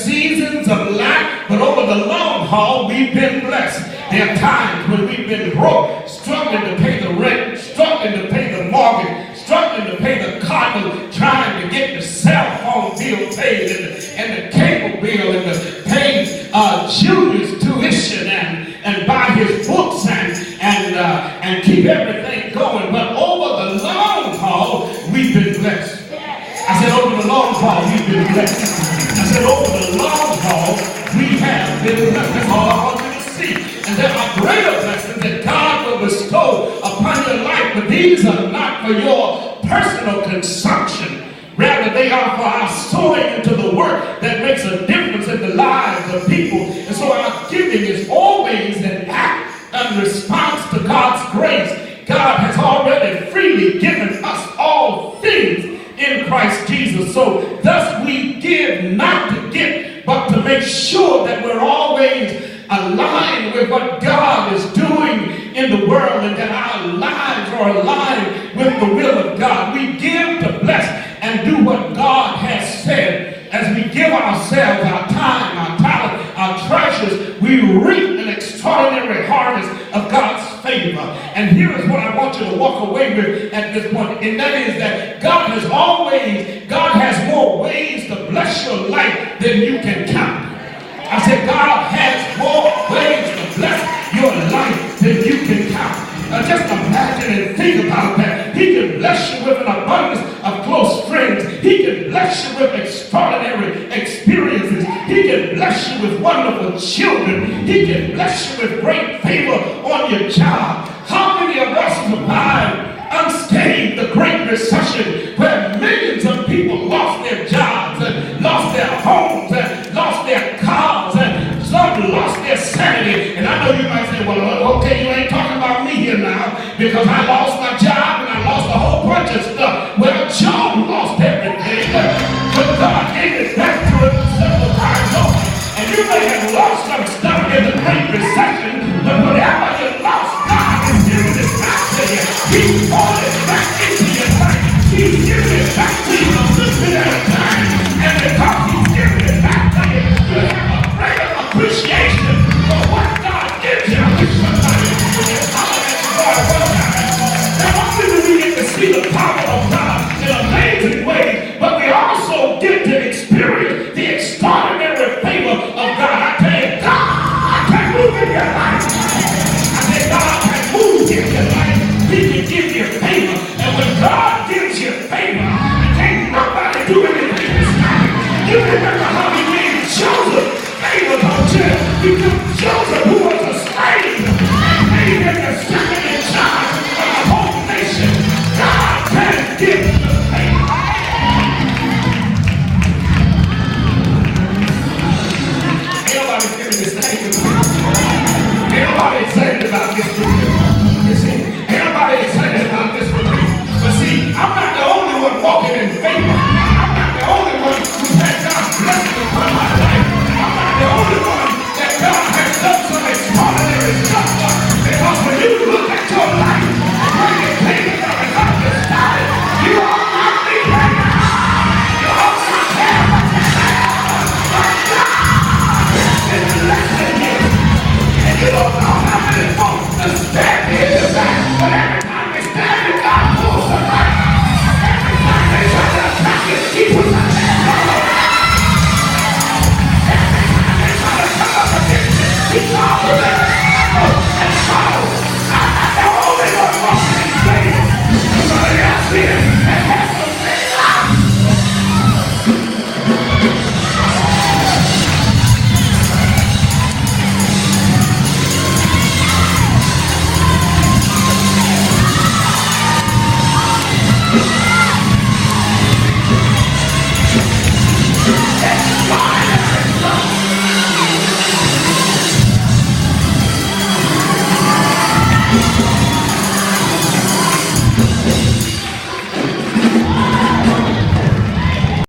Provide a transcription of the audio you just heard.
seasons of lack, but over the long haul, we've been blessed. There are times when we've been broke, struggling to pay the rent, struggling to pay the mortgage, struggling to pay the car bill, trying to get the cell phone bill paid, and the cable bill, and to pay Julius tuition, and buy his books, and keep everything going. But over the long haul, we've been blessed. I said, over the long haul, we've been blessed. I said, over the long haul, we have been blessed. That's all I want you to see. And there are greater blessings that God will bestow upon your life, but these are not for your personal consumption. Rather, they are for our sowing into the work that makes a difference in the lives of people. And so our giving is always an act in response to God's grace. God has already freely given us all things in Christ Jesus. So thus we give not to get, but to make sure that we're always aligned with what God is doing in the world, and that our lives are aligned with the will of God. We give to bless and do what God has said. As we give ourselves, our time, our talent, our treasures, we reap an extraordinary harvest of God's favor. And here is what I want you to walk away with at this point, and that is that God has more ways to bless your life than you can count. I said, God has more ways to bless your life than you can count. Just imagine and think about that. He can bless you with an abundance of close friends. He can bless you with extraordinary experiences. He can bless you with wonderful children. He can bless you with great favor on your job. How many of us survived unscathed the Great Recession, where millions